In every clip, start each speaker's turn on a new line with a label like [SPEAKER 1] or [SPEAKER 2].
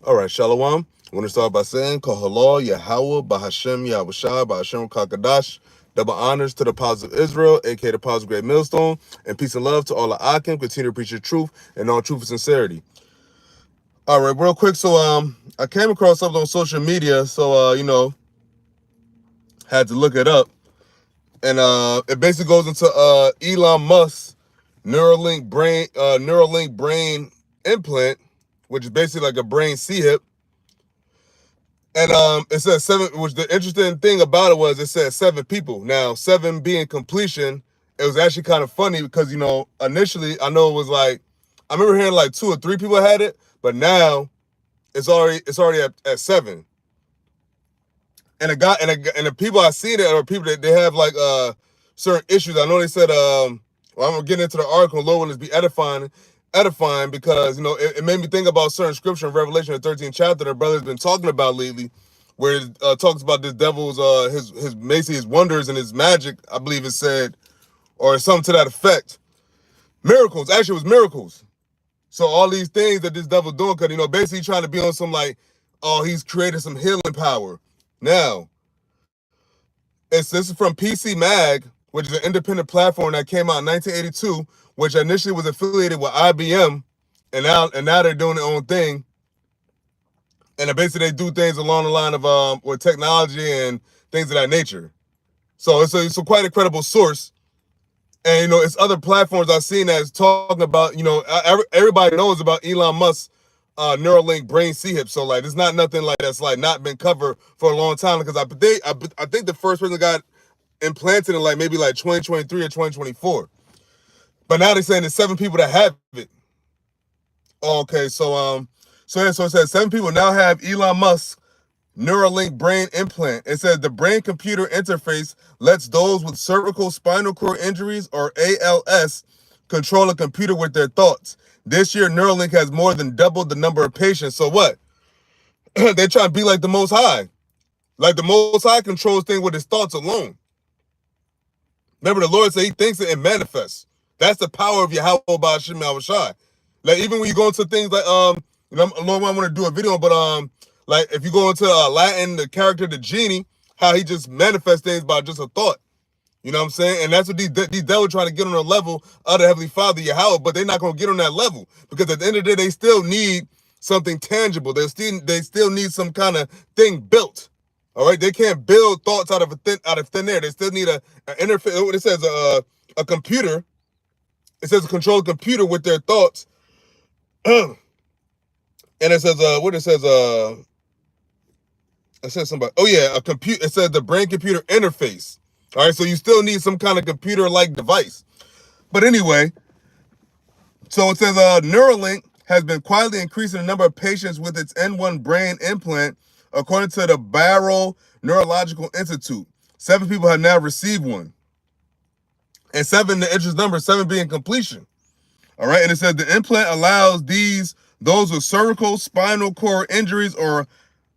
[SPEAKER 1] All right, Shalom. I want to start by saying, Call halal, YAHAWAH, BAHASHAM, YAHAWASHI, BAHASHAM, Kakadash. Double honors to the Positive Israel, aka the Positive Great Millstone, and peace and love to all the Akim. Continue to preach the truth and all truth and sincerity. All right, real quick. So, I came across something on social media, so had to look it up, and it basically goes into Elon Musk's Neuralink brain implant, which is basically like a brain C-hip. And it says seven, which the interesting thing about it was it said 7 people. Now, 7 being completion, it was actually kind of funny because, initially I know it was like, I remember hearing like 2 or 3 people had it, but now it's already at 7. And the people I seen it are people that they have like certain issues. I know they said well, I'm gonna get into the article. Lord will just be edifying because it made me think about certain scripture in Revelation, the 13th chapter that brother's been talking about lately, where it talks about this devil's his basically his wonders and his magic, I believe it said, or something to that effect. Miracles, actually it was miracles. So all these things that this devil's doing, because basically trying to be on some like, oh, he's created some healing power. Now, this is from PC Mag, which is an independent platform that came out in 1982, which initially was affiliated with IBM, and now they're doing their own thing. And basically they do things along the line of with technology and things of that nature. So it's a quite a credible source. And it's other platforms I've seen that's talking about, everybody knows about Elon Musk's Neuralink brain C-hip. So like it's not nothing like that's like not been covered for a long time, because I think the first person got implanted in like maybe like 2023 or 2024. But now they're saying there's 7 people that have it. Okay, so it says 7 people now have Elon Musk Neuralink brain implant. It says the brain computer interface lets those with cervical spinal cord injuries, or ALS, control a computer with their thoughts. This year, Neuralink has more than doubled the number of patients. So what? They're trying to be like the Most High. Like the Most High controls things with his thoughts alone. Remember, the Lord said he thinks it and manifests. That's the power of Yahawah BAHASHAM YAHAWASHI. Like even when you go into things like Lord, I want to do a video, but like if you go into Latin, the character the genie, how he just manifests things by just a thought. You know what I'm saying? And that's what these devils trying to get on the level of the Heavenly Father Yahweh, but they're not going to get on that level, because at the end of the day, they still need something tangible. They still need some kind of thing built. All right, they can't build thoughts out of thin air. They still need an interface. What it says, a computer. It says a controlled computer with their thoughts. And it says, what it says, it says somebody. Oh yeah, a computer. It says the brain computer interface. All right, so you still need some kind of computer-like device. But anyway, so it says Neuralink has been quietly increasing the number of patients with its N1 brain implant, according to the Barrow Neurological Institute. 7 people have now received one. And 7, the interest number, 7 being completion. All right, and it says the implant allows those with cervical spinal cord injuries or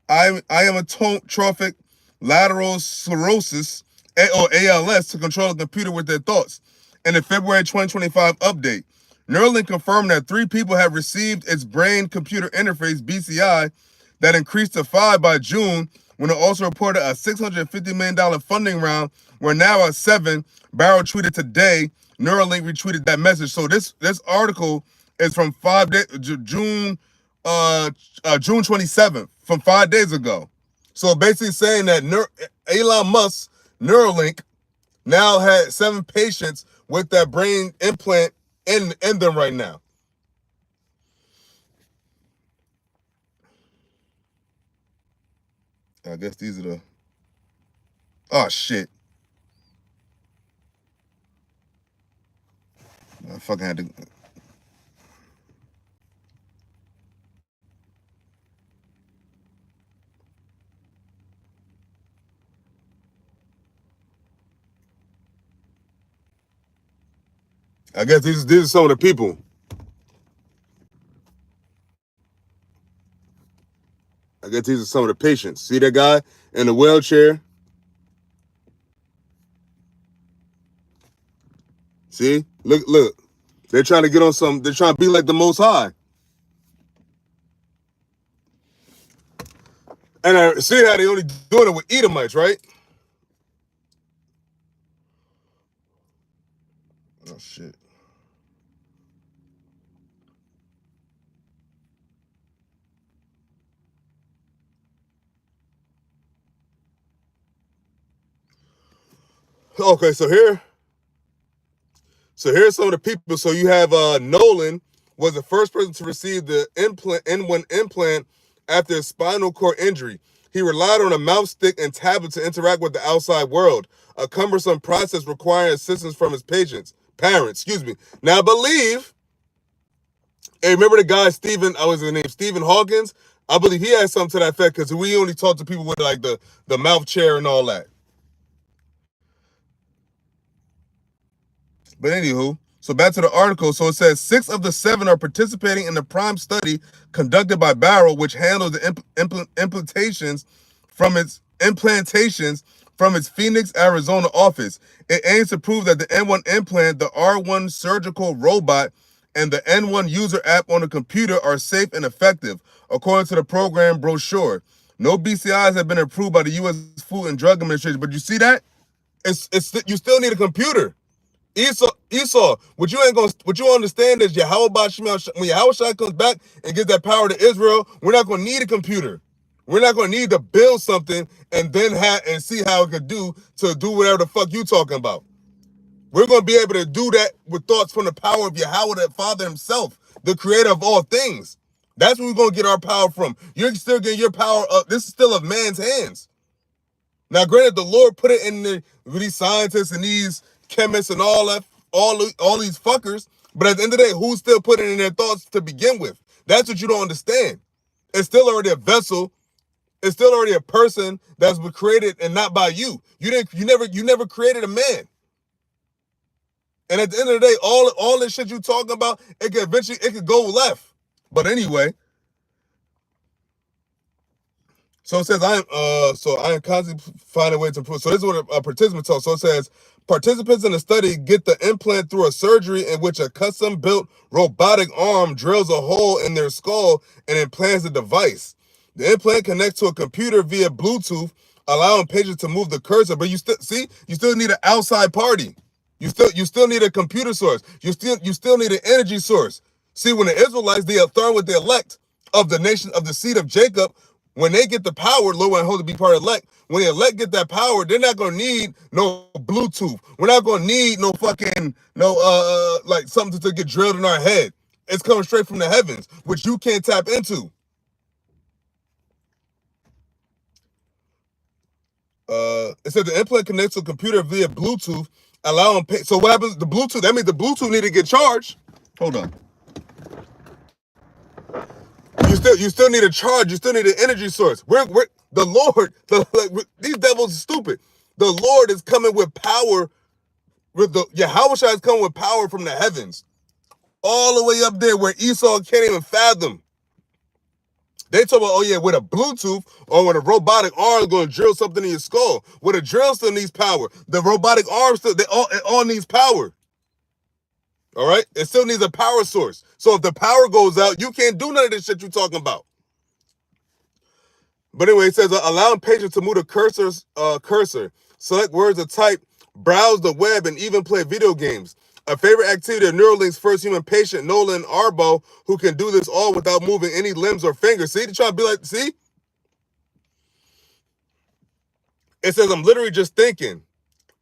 [SPEAKER 1] amyotrophic lateral sclerosis, or ALS, to control the computer with their thoughts. In the February 2025 update, Neuralink confirmed that 3 people have received its brain-computer interface, BCI, that increased to 5 by June, when it also reported a $650 million funding round. We're now at 7. Barrow tweeted today. Neuralink retweeted that message. So this article is from 5 days, June 27th, from 5 days ago. So basically saying that Elon Musk's Neuralink now had 7 patients with that brain implant in them right now. I guess these are the... Oh, shit. I fucking had to... I guess these are some of the people. I guess these are some of the patients. See that guy in the wheelchair? See? Look. They're trying to get on some... They're trying to be like the Most High. And I see how they only doing it with Edomites, right? Oh, shit. Okay, so here's some of the people. So you have Nolan was the first person to receive the N1 implant after a spinal cord injury. He relied on a mouth stick and tablet to interact with the outside world, a cumbersome process requiring assistance from his parents. Excuse me. Now, I believe, hey, remember the guy Stephen? I was his name Stephen Hawkins. I believe he had something to that effect because we only talk to people with like the mouth chair and all that. But anywho, so back to the article. So it says 6 of the 7 are participating in the prime study conducted by Barrow, which handles the implantations from its Phoenix, Arizona office. It aims to prove that the N1 implant, the R1 surgical robot, and the N1 user app on the computer are safe and effective, according to the program brochure. No BCIs have been approved by the U.S. Food and Drug Administration. But you see that? It's you still need a computer. Esau, what you understand is YAHAWASHI, when YAHAWASHI comes back and gives that power to Israel, we're not going to need a computer. We're not going to need to build something and then see how it could do to do whatever the fuck you talking about. We're going to be able to do that with thoughts from the power of Yahweh, the Father himself, the creator of all things. That's where we're going to get our power from. You're still getting your power up. This is still of man's hands. Now, granted, the Lord put it in with these scientists and these chemists and all that, all these fuckers. But at the end of the day, who's still putting in their thoughts to begin with? That's what you don't understand. It's still already a vessel. It's still already a person that's been created and not by you. You never created a man. And at the end of the day, all this shit you talking about, it could go left. But anyway. So it says I am constantly finding ways to improve. So this is what a participant talks. So it says participants in the study get the implant through a surgery in which a custom-built robotic arm drills a hole in their skull and implants the device. The implant connects to a computer via Bluetooth, allowing patients to move the cursor. But you still need an outside party. You still need a computer source. You still need an energy source. See, when the Israelites, they are with the elect of the nation of the seed of Jacob, when they get the power, Lord and Holy to be part of the elect. When the elect get that power, they're not gonna need no Bluetooth. We're not gonna need no fucking like something to get drilled in our head. It's coming straight from the heavens, which you can't tap into. It said the implant connects to a computer via Bluetooth, allowing so what happens? The Bluetooth, that means the Bluetooth need to get charged. Hold on. You still need a charge. You still need an energy source. We're the Lord. These devils are stupid. The Lord is coming with power. With the Yahawashi is coming with power from the heavens, all the way up there where Esau can't even fathom. They talk about, oh yeah, with a Bluetooth or with a robotic arm going to drill something in your skull. With a drill still needs power. The robotic arm it all needs power. All right? It still needs a power source. So if the power goes out, you can't do none of this shit you're talking about. But anyway, it says allowing patients to move the cursor, select words to type, browse the web, and even play video games. A favorite activity of Neuralink's first human patient, Nolan Arbo, who can do this all without moving any limbs or fingers. See, they're trying to be like, see? It says, I'm literally just thinking.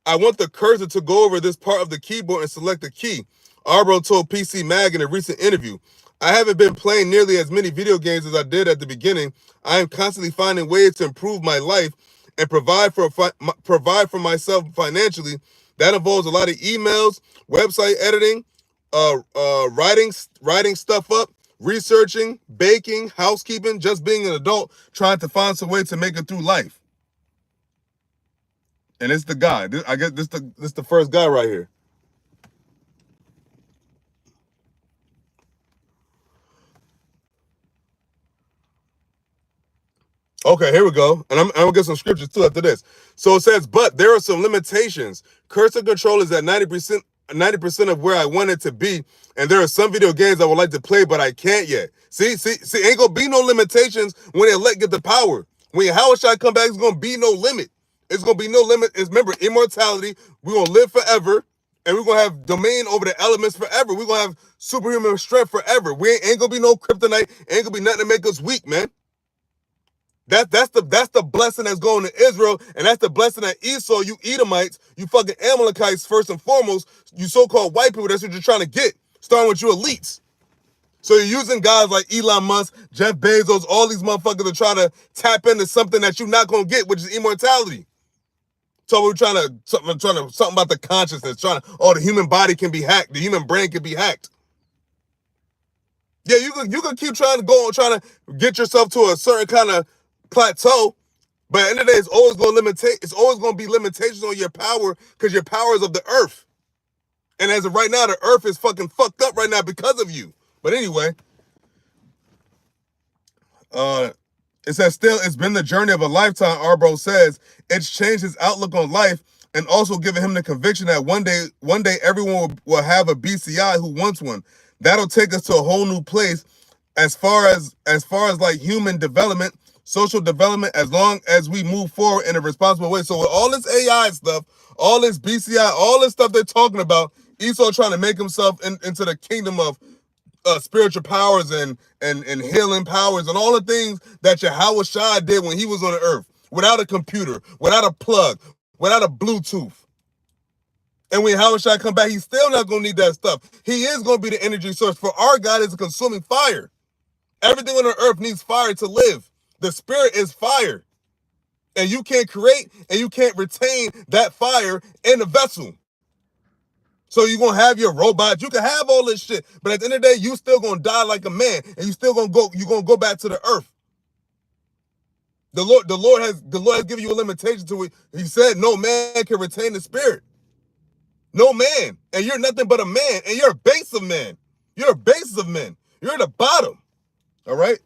[SPEAKER 1] I want the cursor to go over this part of the keyboard and select the key. Arbo told PC Mag in a recent interview. I haven't been playing nearly as many video games as I did at the beginning. I am constantly finding ways to improve my life and provide for myself financially. That involves a lot of emails, website editing, writing stuff up, researching, baking, housekeeping, just being an adult, trying to find some way to make it through life. And it's the guy. I guess this the first guy right here. Okay, here we go. And I'm going to get some scriptures too after this. So it says, but there are some limitations. Cursor control is at 90% of where I want it to be. And there are some video games I would like to play, but I can't yet. See, ain't going to be no limitations when they get the power. When Yahawashi come back, it's going to be no limit. It's going to be no limit. It's, remember, immortality. We're going to live forever, and we're going to have domain over the elements forever. We're going to have superhuman strength forever. We ain't going to be no kryptonite. Ain't going to be nothing to make us weak, man. That's the blessing that's going to Israel, and that's the blessing that Esau, you Edomites, you fucking Amalekites, first and foremost, you so-called white people, that's what you're trying to get, starting with you elites. So you're using guys like Elon Musk, Jeff Bezos, all these motherfuckers to try to tap into something that you're not gonna get, which is immortality. So we're trying to something about the consciousness, the human body can be hacked, the human brain can be hacked. Yeah, you can keep trying to get yourself to a certain kind of plateau, but at the end of the day, it's always going to be limitations on your power, because your power is of the earth. And as of right now, the earth is fucking fucked up right now because of you. But anyway, it says, still, it's been the journey of a lifetime, Arbro says. It's changed his outlook on life, and also given him the conviction that one day everyone will have a BCI who wants one. That'll take us to a whole new place as far as like human development, social development, as long as we move forward in a responsible way. So with all this AI stuff, all this BCI, all this stuff they're talking about, Esau trying to make himself into the kingdom of spiritual powers and healing powers and all the things that YAHAWASHI did when he was on the earth, without a computer, without a plug, without a Bluetooth. And when YAHAWASHI come back, he's still not going to need that stuff. He is going to be the energy source, for our God is a consuming fire. Everything on the earth needs fire to live. The spirit is fire. And you can't create and you can't retain that fire in a vessel. So you're going to have your robots. You can have all this shit. But at the end of the day, you still going to die like a man. And you're going to go back to the earth. The Lord has given you a limitation to it. He said no man can retain the spirit. No man. And you're nothing but a man. And you're a base of men. You're a base of men. You're at the bottom. All right?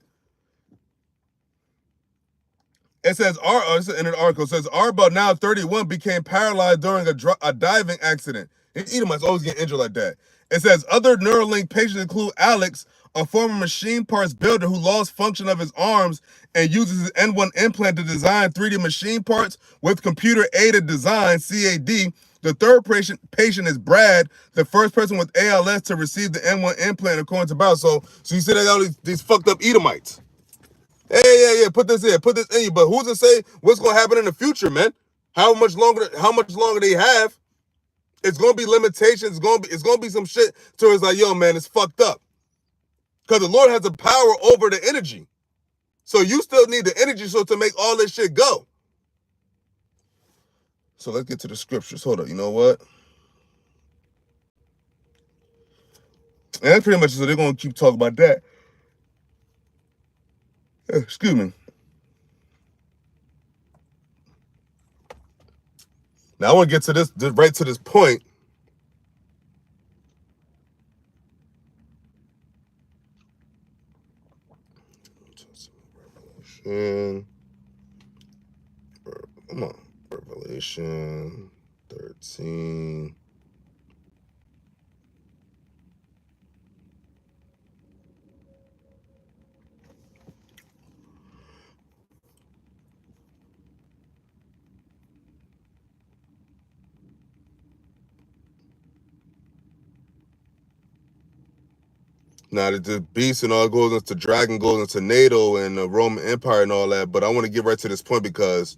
[SPEAKER 1] It says, in an article, it says, Arba, now 31, became paralyzed during a diving accident. Edomites always get injured like that. It says, other Neuralink patients include Alex, a former machine parts builder who lost function of his arms and uses his N1 implant to design 3D machine parts with computer-aided design, CAD. The third patient is Brad, the first person with ALS to receive the N1 implant, according to Bio. So you see they got all these fucked up Edomites. Hey, yeah, put this in you. But who's to say what's gonna happen in the future, man? How much longer they have? It's gonna be limitations. It's gonna be some shit to it's like, yo, man, it's fucked up. Because the Lord has the power over the energy. So you still need the energy source to make all this shit go. So let's get to the scriptures. Hold up, you know what? And that's pretty much, so they're gonna keep talking about that. Excuse me. Now I want to get to this, right to this point. Revelation. Come on. Revelation 13. Now the beast and all goes into dragon, goes into NATO and the Roman Empire and all that, but I want to get right to this point because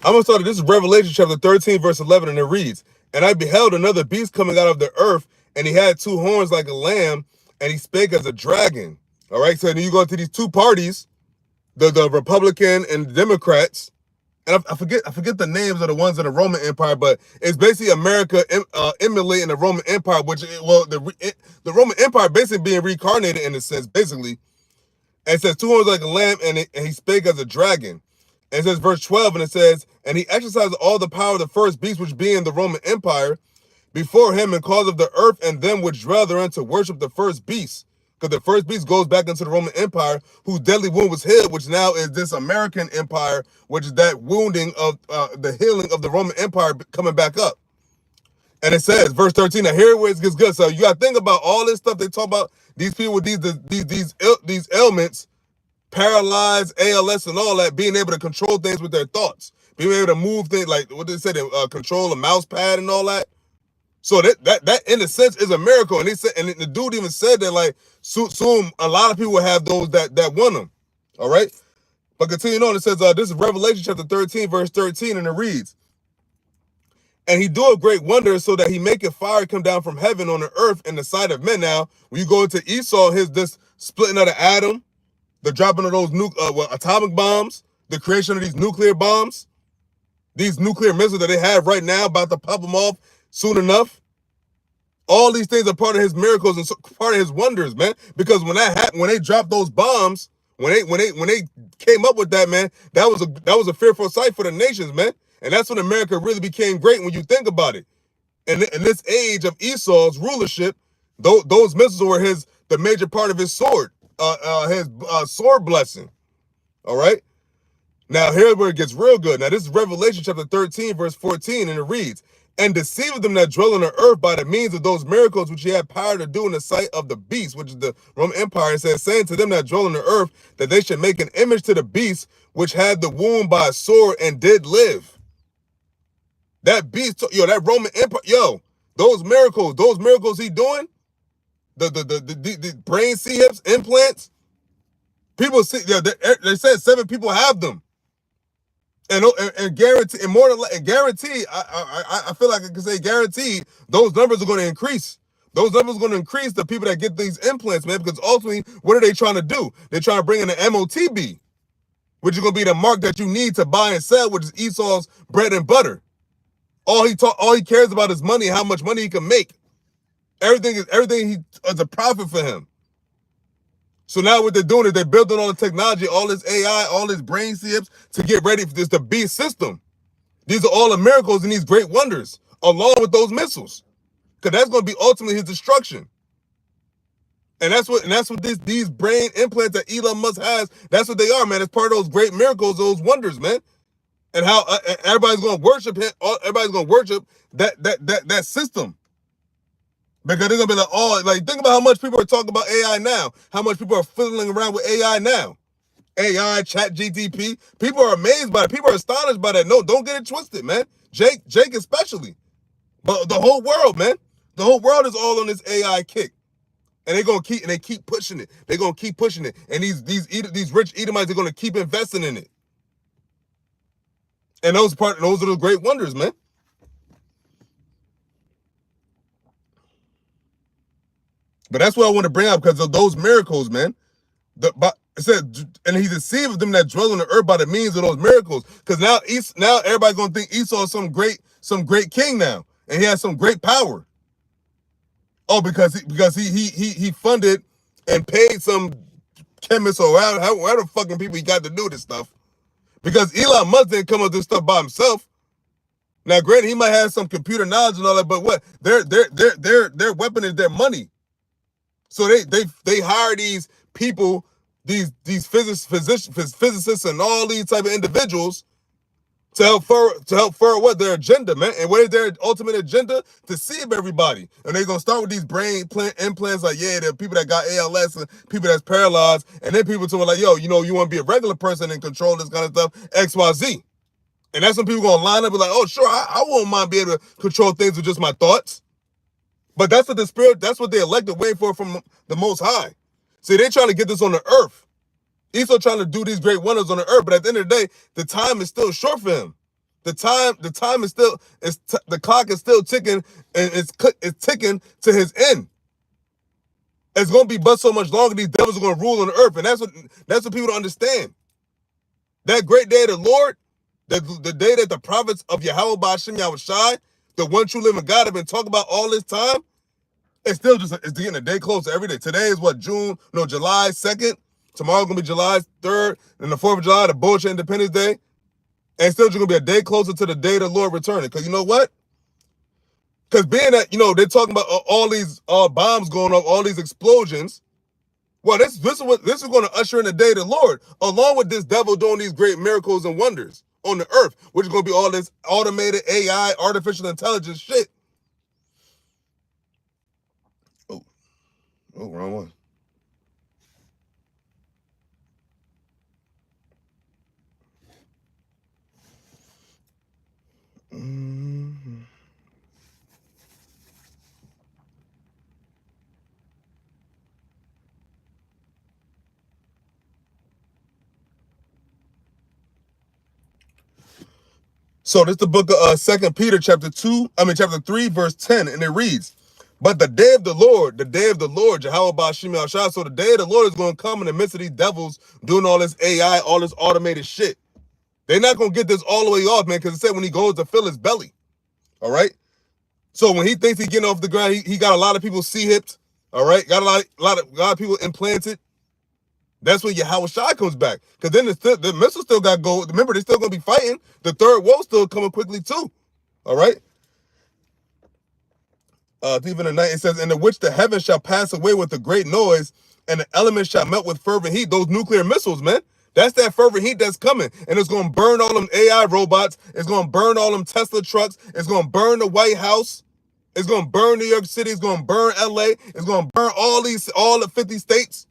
[SPEAKER 1] I'm gonna start. This is Revelation chapter 13, verse 11, and it reads, "And I beheld another beast coming out of the earth, and he had two horns like a lamb, and he spake as a dragon." All right, so then you go into these two parties, the Republican and the Democrats. And I forget the names of the ones in the Roman Empire, but it's basically America emulating the Roman Empire, which, well, the Roman Empire basically being reincarnated in a sense, basically. And it says, two horns like a lamb, and he spake as a dragon. And it says, verse 12, and it says, "And he exercised all the power of the first beast, which being the Roman Empire, before him, and caused of the earth and them which dwell therein to worship the first beast." Because the first beast goes back into the Roman Empire, whose deadly wound was healed, which now is this American empire, which is that wounding of the healing of the Roman Empire coming back up. And it says, verse 13, now here where it gets good. So you got to think about all this stuff they talk about, these people with these ailments, paralyzed, ALS and all that, being able to control things with their thoughts, being able to move things, like what they said, control a mouse pad and all that. So that in a sense is a miracle. And he said, and the dude even said that like soon a lot of people will have those that want them. All right. But continuing on, it says, this is Revelation chapter 13, verse 13, and it reads, and he doeth great wonders, so that he maketh fire come down from heaven on the earth in the sight of men. Now, when you go into Esau, this splitting of the atom, the dropping of those atomic bombs, the creation of these nuclear bombs, these nuclear missiles that they have right now, about to pop them off soon enough. All these things are part of his miracles and part of his wonders, man. Because when that happened, when they dropped those bombs, when they came up with that, man, that was a fearful sight for the nations, man. And that's when America really became great when you think about it. And in this age of Esau's rulership, those missiles were the major part of his sword, his sword blessing. All right. Now here's where it gets real good. Now this is Revelation chapter 13, verse 14, and it reads, and deceived them that dwell on the earth by the means of those miracles which he had power to do in the sight of the beast, which is the Roman Empire. It says, saying to them that dwell on the earth that they should make an image to the beast which had the wound by a sword and did live. That beast, that Roman Empire, those miracles he doing, the brain C-hips, implants, people see, they said 7 people have them. And guarantee, and more than guarantee, I feel like I can say guarantee, those numbers are going to increase. Those numbers are going to increase the people that get these implants, man, because ultimately, what are they trying to do? They're trying to bring in the MOTB, which is going to be the mark that you need to buy and sell, which is Esau's bread and butter. All he cares about is money, how much money he can make. Everything is a profit for him. So now what they're doing is they're building all the technology, all this AI, all this brain chips to get ready for this, the beast system. These are all the miracles and these great wonders, along with those missiles. Because that's going to be ultimately his destruction. And that's what these brain implants that Elon Musk has, that's what they are, man. It's part of those great miracles, those wonders, man. And how everybody's going to worship him, everybody's going to worship that system. Because they're going to be like, oh, like, think about how much people are talking about AI now. How much people are fiddling around with AI now. AI, chat GTP. People are amazed by it. People are astonished by that. No, don't get it twisted, man. Jake especially. But the whole world, man. The whole world is all on this AI kick. And they keep pushing it. They're going to keep pushing it. And these rich Edomites are going to keep investing in it. And those are the great wonders, man. But that's what I want to bring up, because of those miracles, man. It said, and he deceived them that dwell on the earth by the means of those miracles. Because now everybody's gonna think Esau is some great king now, and he has some great power. Oh, because he funded and paid some chemists or whatever fucking people he got to do this stuff. Because Elon Musk didn't come up with this stuff by himself. Now, granted, he might have some computer knowledge and all that, but what their weapon is their money. So they hire these people, these physicists and all these type of individuals to help further what their agenda, man. And what is their ultimate agenda? To deceive everybody. And they're gonna start with these brain implants, like, yeah, there are people that got ALS and people that's paralyzed, and then people talking like, yo, you want to be a regular person and control this kind of stuff, XYZ. And that's when people gonna line up and like, oh, sure, I won't mind being able to control things with just my thoughts. But that's what they elected waiting for from the Most High. See, they're trying to get this on the earth. Esau trying to do these great wonders on the earth, but at the end of the day, the time is still short for him. The time is still, the clock is still ticking, and it's ticking to his end. It's going to be but so much longer. These devils are going to rule on the earth, and that's what people don't understand. That great day of the Lord, the day that the prophets of YAHAWAH, BAHASHAM, YAHAWASHI, the one true living God, have been talking about all this time, it's still it's getting a day closer every day. Today is July 2nd. Tomorrow's going to be July 3rd. And the 4th of July, the bullshit Independence Day. And it's still just going to be a day closer to the day of the Lord returning. Because you know what? Because being that, they're talking about all these bombs going off, all these explosions. Well, this is going to usher in the day of the Lord, along with this devil doing these great miracles and wonders on the earth, which is going to be all this automated AI, artificial intelligence shit. Oh, wrong one. So this is the book of 2 Peter chapter 3, verse 10, and it reads, but the day of the Lord, YAHAWASHI, so the day of the Lord is going to come in the midst of these devils doing all this AI, all this automated shit. They're not going to get this all the way off, man, because it said when he goes to fill his belly, all right? So when he thinks he's getting off the ground, he got a lot of people C-hipped, all right? Got a lot of people implanted. That's when YAHAWASHI comes back. Because then the missiles still got gold. Remember, they're still going to be fighting. The third woe still coming quickly too. All right? Even the night, it says, in the which the heavens shall pass away with a great noise, and the elements shall melt with fervent heat. Those nuclear missiles, man. That's that fervent heat that's coming. And it's going to burn all them AI robots. It's going to burn all them Tesla trucks. It's going to burn the White House. It's going to burn New York City. It's going to burn LA. It's going to burn all the 50 states.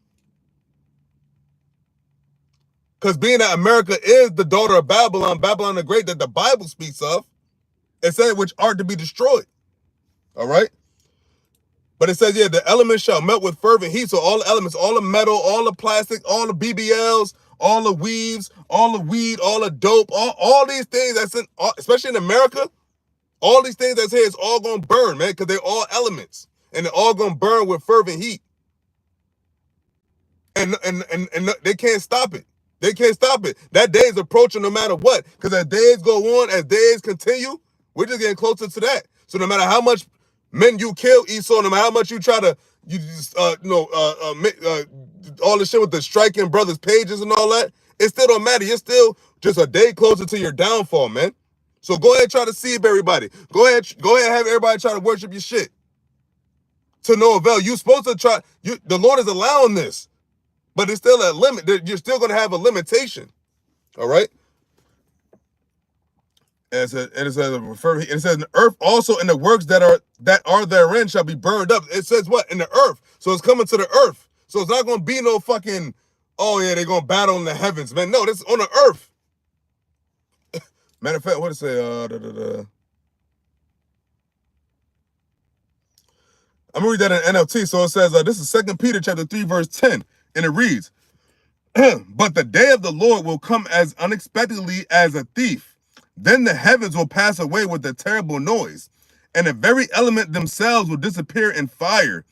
[SPEAKER 1] Because being that America is the daughter of Babylon, Babylon the Great, that the Bible speaks of, it said which are to be destroyed. All right? But it says, yeah, the elements shall melt with fervent heat. So all the elements, all the metal, all the plastic, all the BBLs, all the weaves, all the weed, all the dope, all these things that's in, especially in America, all these things that's here is all going to burn, man, because they're all elements. And they're all going to burn with fervent heat. And they can't stop it. They can't stop it. That day is approaching no matter what. Because as days go on, as days continue, we're just getting closer to that. So no matter how much men you kill, Esau, no matter how much you try to, all the shit with the striking brothers' pages and all that, it still don't matter. You're still just a day closer to your downfall, man. So go ahead and try to deceive everybody. Go ahead and have everybody try to worship your shit. To no avail. You're supposed to try. The Lord is allowing this. But it's still a limit. You're still going to have a limitation. All right? And it says, the earth also and the works that are therein shall be burned up. It says what? In the earth. So it's coming to the earth. So it's not going to be no fucking, oh yeah, they're going to battle in the heavens, man. No, this is on the earth. Matter of fact, what does it say? I'm going to read that in NLT. So it says, this is 2 Peter chapter 3, verse 10. And it reads, but the day of the Lord will come as unexpectedly as a thief. Then the heavens will pass away with a terrible noise, and the very element themselves will disappear in fire,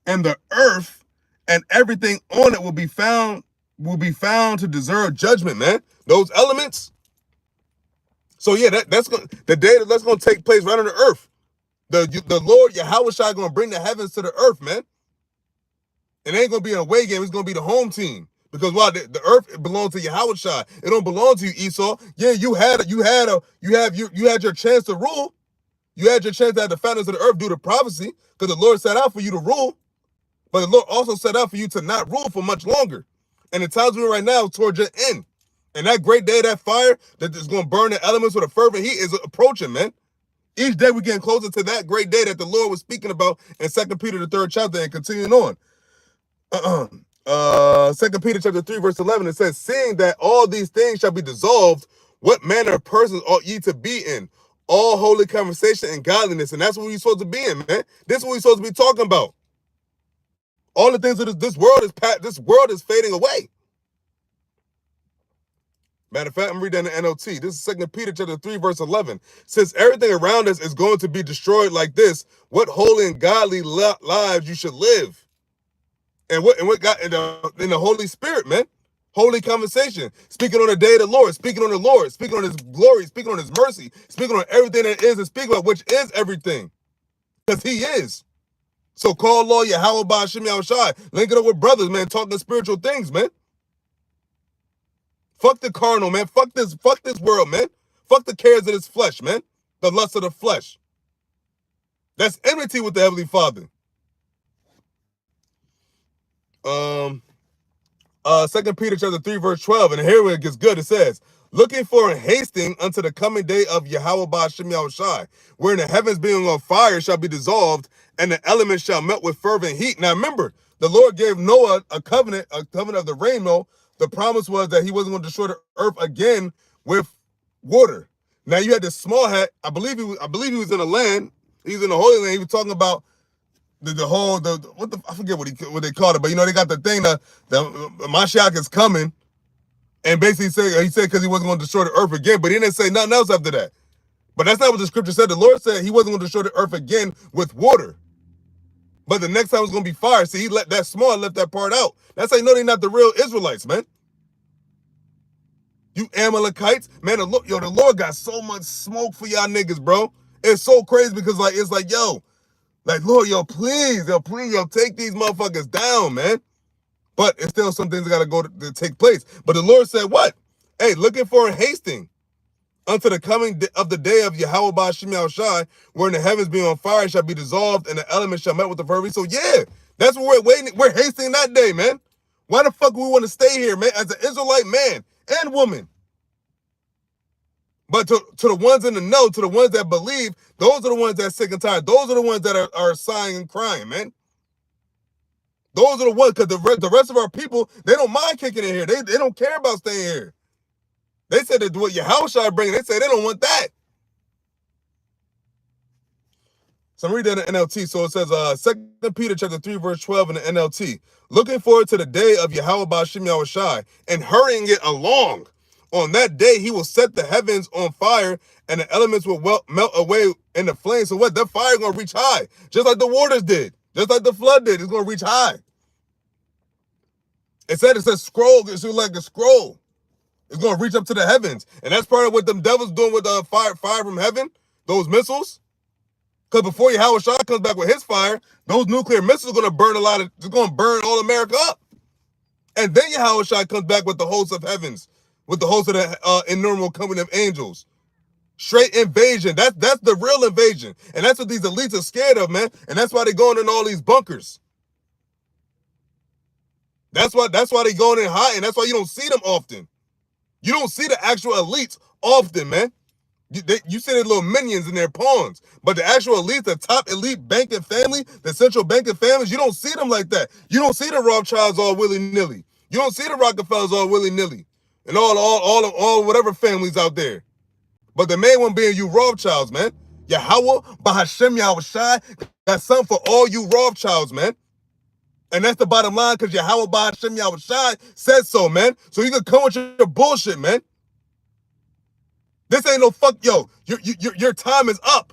[SPEAKER 1] and the earth and everything on it will be found to deserve judgment, man. Those elements. So yeah, that's the day that's going to take place right on the earth. The Lord YAHAWASHI going to bring the heavens to the earth, man. It ain't going to be an away game. It's going to be the home team. Because while the earth belongs to YAHAWASHI, it don't belong to you, Esau. Yeah, you had your chance to rule. You had your chance to have the founders of the earth do the prophecy, because the Lord set out for you to rule. But the Lord also set out for you to not rule for much longer. And the times we're in right now is towards your end. And that great day, that fire that is going to burn the elements with a fervent heat is approaching, man. Each day we're getting closer to that great day that the Lord was speaking about in 2 Peter, the 3rd chapter, and continuing on. 2 Peter chapter 3, verse 11, it says, seeing that all these things shall be dissolved, what manner of persons ought ye to be in? All holy conversation and godliness. And that's what we're supposed to be in, man. This is what we're supposed to be talking about. All the things of this world is fading away. Matter of fact, I'm reading the NLT. This is 2 Peter chapter 3, verse 11. Since everything around us is going to be destroyed like this, what holy and godly lives you should live. And what got in the Holy Spirit, man. Holy conversation. Speaking on the day of the Lord. Speaking on the Lord. Speaking on his glory. Speaking on his mercy. Speaking on everything that is and speaking about, which is everything. Because he is. So call law YAHAWAH BAHASHAM YAHAWASHI. Link it up with brothers, man. Talking spiritual things, man. Fuck the carnal, man. Fuck this world, man. Fuck the cares of this flesh, man. The lust of the flesh. That's enmity with the Heavenly Father. 2 Peter chapter 3, verse 12, and here it gets good. It says, looking for and hasting unto the coming day of YAHAWAH BAHASHAM YAHAWASHI, wherein the heavens being on fire shall be dissolved, and the elements shall melt with fervent heat. Now remember, the Lord gave Noah a covenant of the rainbow. The promise was that he wasn't going to destroy the earth again with water. Now you had this small hat. I believe he was in the land. He was in the Holy Land. He was talking about the whole I forget what they called it, but you know they got the thing that the Mashiach is coming, and basically he said because he wasn't going to destroy the earth again, but he didn't say nothing else after that. But that's not what the scripture said. The Lord said he wasn't going to destroy the earth again with water. But the next time it's going to be fire. See, he left that part out. That's how you know they're not the real Israelites, man. You Amalekites, man, the Lord got so much smoke for y'all niggas, bro. It's so crazy because it's like, Lord, please, take these motherfuckers down, man. But it's still some things that got to go to take place. But the Lord said what? Hey, looking for a hasting unto the coming of the day of Yahawah BAHASHAM YAHAWASHI, wherein the heavens being on fire shall be dissolved and the elements shall melt with the fervor. So yeah, that's what we're waiting. We're hasting that day, man. Why the fuck we want to stay here, man, as an Israelite man and woman? But to the ones in the know, to the ones that believe, those are the ones that are sick and tired. Those are the ones that are sighing and crying, man. Those are the ones, because the rest of our people, they don't mind kicking in here. They don't care about staying here. They said that what Yahawashi bringing, they said they don't want that. So I'm reading that in NLT. So it says 2 Peter chapter 3, verse 12 in the NLT. Looking forward to the day of Yahawah BAHASHAM YAHAWASHI and hurrying it along. On that day, he will set the heavens on fire and the elements will melt away in the flames. So what? That fire is going to reach high, just like the waters did, just like the flood did. It's going to reach high. It says scroll. It's like a scroll. It's going to reach up to the heavens. And that's part of what them devils doing with the fire from heaven, those missiles. Because before Yahawashi comes back with his fire, those nuclear missiles are going to burn it's going to burn all America up. And then Yahawashi comes back with the hosts of heavens, with the host of the innumerable company of angels. Straight invasion. That's the real invasion. And that's what these elites are scared of, man. And that's why they're going in all these bunkers. That's why they're going in high, and that's why you don't see them often. You don't see the actual elites often, man. You see their little minions and their pawns. But the actual elite, the top elite banking family, the central banking families, you don't see them like that. You don't see the Rothschilds all willy-nilly. You don't see the Rockefellers all willy-nilly. And all whatever families out there. But the main one being you Rothschilds, man. Yahawah BAHASHAM YAHAWASHI. That's something for all you Rothschilds, man. And that's the bottom line, because Yahawah BAHASHAM YAHAWASHI says so, man. So you can come with your bullshit, man. This ain't no fuck, your time is up.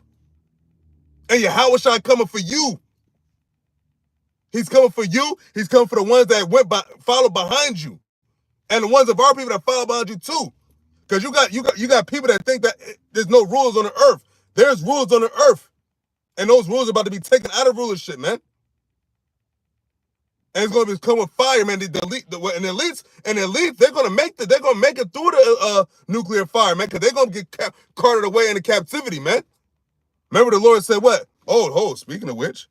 [SPEAKER 1] And Yahawashi coming for you. He's coming for you. He's coming for the ones that followed behind you. And the ones of our people that follow behind you too. Because you got people that think that there's no rules on the earth. There's rules on the earth. And those rules are about to be taken out of rulership, man. And it's going to come with fire, man. The elites, they're going to make it through the nuclear fire, man, because they're going to get carted away into captivity, man. Remember the Lord said what? Oh, speaking of which.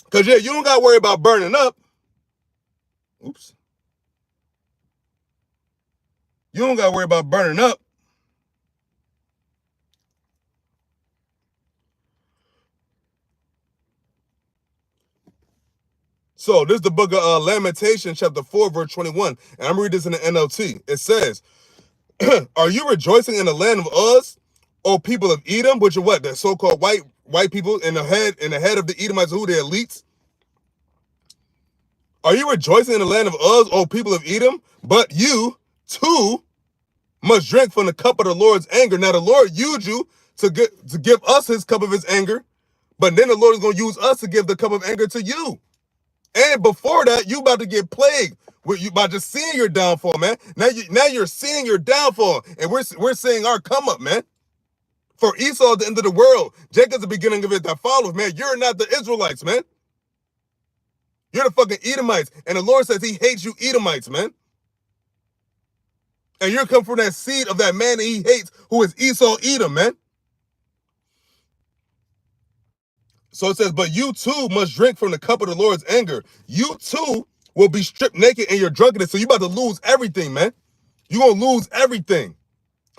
[SPEAKER 1] Because, yeah, you don't got to worry about burning up. Oops. You don't got to worry about burning up. So this is the book of Lamentations, chapter 4, verse 21. And I'm reading this in the NLT. It says, are you rejoicing in the land of Uz, O people of Edom, which are what? The so-called white people in the head of the Edomites, who the elites? Are you rejoicing in the land of Uz, O people of Edom? But you, too, must drink from the cup of the Lord's anger. Now, the Lord used you to give us his cup of his anger, but then the Lord is going to use us to give the cup of anger to you. And before that, you about to get plagued with you by just seeing your downfall, man. Now you're seeing your downfall, and we're seeing our come up, man. For Esau at the end of the world, Jacob's the beginning of it that follows, man. You're not the Israelites, man. You're the fucking Edomites, and the Lord says he hates you Edomites, man. And you're coming from that seed of that man that he hates, who is Esau Edom, man. So it says, but you too must drink from the cup of the Lord's anger. You too will be stripped naked in your drunkenness. So you about to lose everything, man. You're going to lose everything.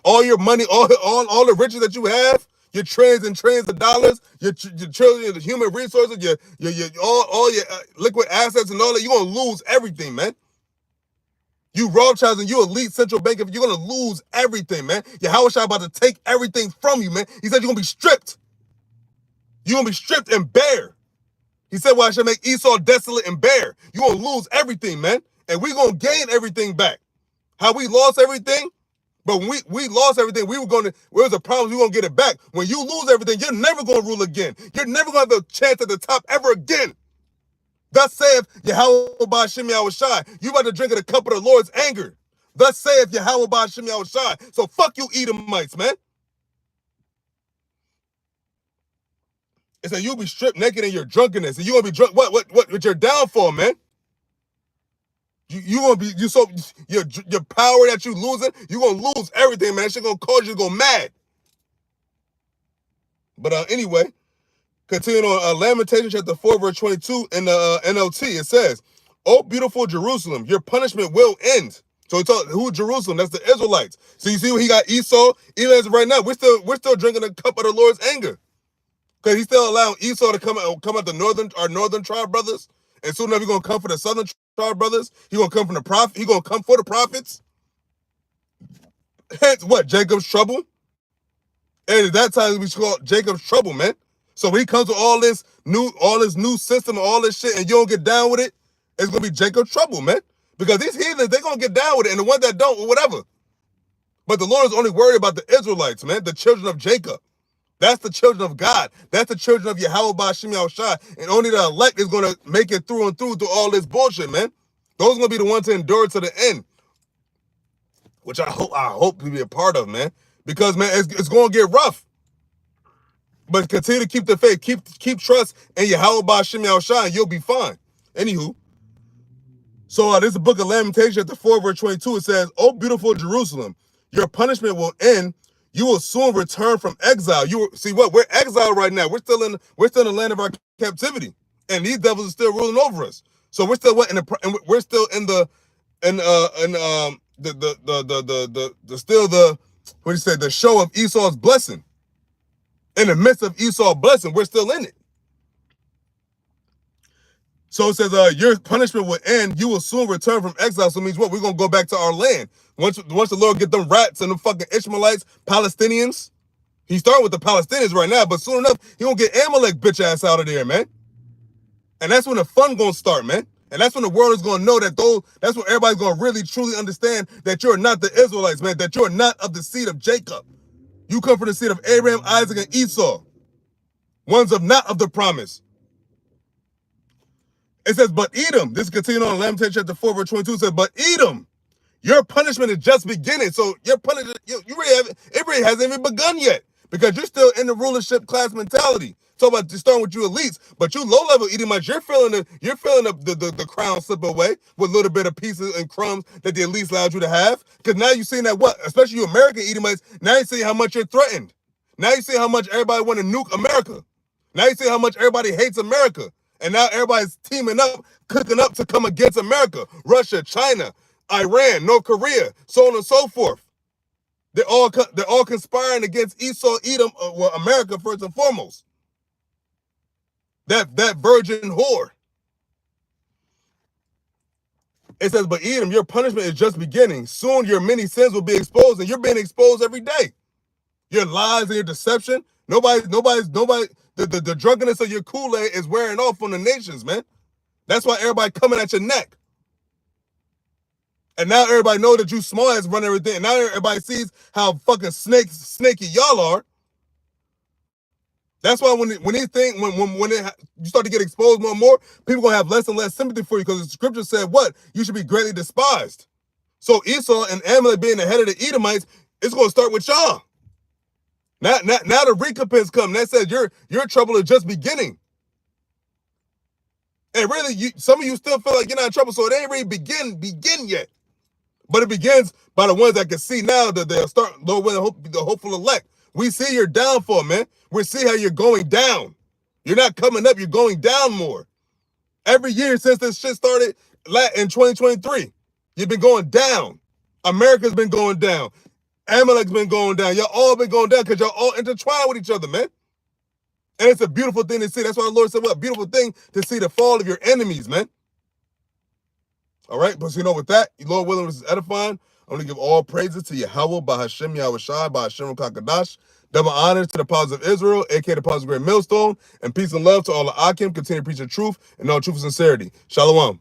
[SPEAKER 1] All your money, all the riches that you have, your trillions and trillions of dollars, your trillions of human resources, your all your liquid assets and all that, you're gonna lose everything, man. You Rothschilds and you elite central bank, you're gonna lose everything, man. YAHAWASHI about to take everything from you, man. He said you're gonna be stripped. You're gonna be stripped and bare. He said, well, I should make Esau desolate and bare. You're gonna lose everything, man. And we're gonna gain everything back. How we lost everything, but when we lost everything, there was a problem, we were gonna get it back. When you lose everything, you're never gonna rule again. You're never gonna have a chance at the top ever again. Thus saith Yahawah BAHASHAM YAHAWASHI. You about to drink of the cup of the Lord's anger. Thus saith Yahawah BAHASHAM YAHAWASHI. So fuck you Edomites, man. It said you'll be stripped naked in your drunkenness. And you're gonna be drunk. What your downfall, man? You gonna be your power that you losing, you gonna lose everything, man. That shit gonna cause you to go mad. But anyway, continuing on Lamentations chapter 4, verse 22 in the NLT, it says, "O beautiful Jerusalem, your punishment will end." So he told who Jerusalem? That's the Israelites. So you see what he got Esau. Even as of right now, we're still drinking the cup of the Lord's anger. Because he's still allowing Esau to come out our northern tribe brothers. And soon enough, he's gonna come for the southern tribe brothers. He's gonna come from the prophet. He's gonna come for the prophets. Hence what? Jacob's trouble. And at that time we call Jacob's trouble, man. So when he comes with all this new system, all this shit, and you don't get down with it, it's gonna be Jacob's trouble, man. Because these heathens, they're gonna get down with it, and the ones that don't, or whatever. But the Lord is only worried about the Israelites, man, the children of Jacob. That's the children of God. That's the children of Yahawah BAHASHAM YAHAWASHI. And only the elect is going to make it through and through all this bullshit, man. Those are going to be the ones to endure to the end. Which I hope to be a part of, man. Because, man, it's going to get rough. But continue to keep the faith. Keep trust in Yahawah BAHASHAM YAHAWASHI, and you'll be fine. Anywho. So this is the book of Lamentations, chapter 4, verse 22. It says, "O beautiful Jerusalem, your punishment will end. You will soon return from exile." See what? We're exiled right now. We're still in the land of our captivity, and these devils are still ruling over us. So we're still what? We're still in the what do you say? The show of Esau's blessing. In the midst of Esau's blessing, we're still in it. So it says, your punishment will end. You will soon return from exile. So it means what? We're going to go back to our land. Once the Lord get them rats and the fucking Ishmaelites, Palestinians. He's starting with the Palestinians right now, but soon enough, he going to get Amalek bitch ass out of there, man. And that's when the fun going to start, man. And that's when the world is going to know that that's when everybody's going to really, truly understand that you're not the Israelites, man. That you're not of the seed of Jacob. You come from the seed of Abraham, Isaac, and Esau. Ones of not of the promise. It says, but Edom, this is continuing on Lamentations chapter 4, verse 22, says, but Edom, your punishment is just beginning. So your punishment, it really hasn't even begun yet because you're still in the rulership class mentality. So about starting with you elites, but you low-level Edomites, you're feeling the crown slip away with a little bit of pieces and crumbs that the elites allowed you to have. Because now you're seeing that especially you American Edomites, now you're seeing how much you're threatened. Now you see how much everybody want to nuke America. Now you see how much everybody hates America. And now everybody's teaming up, cooking up to come against America. Russia, China, Iran, North Korea, so on and so forth. They're all conspiring against Esau, Edom, America first and foremost. That virgin whore. It says, but Edom, your punishment is just beginning. Soon your many sins will be exposed, and you're being exposed every day. Your lies and your deception. The drunkenness of your Kool-Aid is wearing off on the nations, man. That's why everybody coming at your neck. And now everybody know that you small ass run everything. And now everybody sees how fucking snaky y'all are. That's why when you start to get exposed more and more, people gonna have less and less sympathy for you because the scripture said what? You should be greatly despised. So Esau and Amalek being the head of the Edomites, it's gonna start with y'all. Now the recompense come. That says your trouble is just beginning. And really, some of you still feel like you're not in trouble, so it ain't really begin yet. But it begins by the ones that can see now that they'll start the hopeful elect. We see your downfall, man. We see how you're going down. You're not coming up, you're going down more. Every year since this shit started in 2023, you've been going down. America's been going down. Amalek's been going down. Y'all all been going down because y'all all intertwined with each other, man. And it's a beautiful thing to see. That's why the Lord said, what a beautiful thing to see the fall of your enemies, man. All right, but with that, Lord willing, this is edifying. I'm going to give all praises to Yahawah, BAHASHAM, YAHAWASHI, BAHASHAM Kakadash. Double honors to the apostles of Israel, aka the apostles of Great Millstone, and peace and love to all the Akim. Continue to preach the truth and all truth and sincerity. Shalom.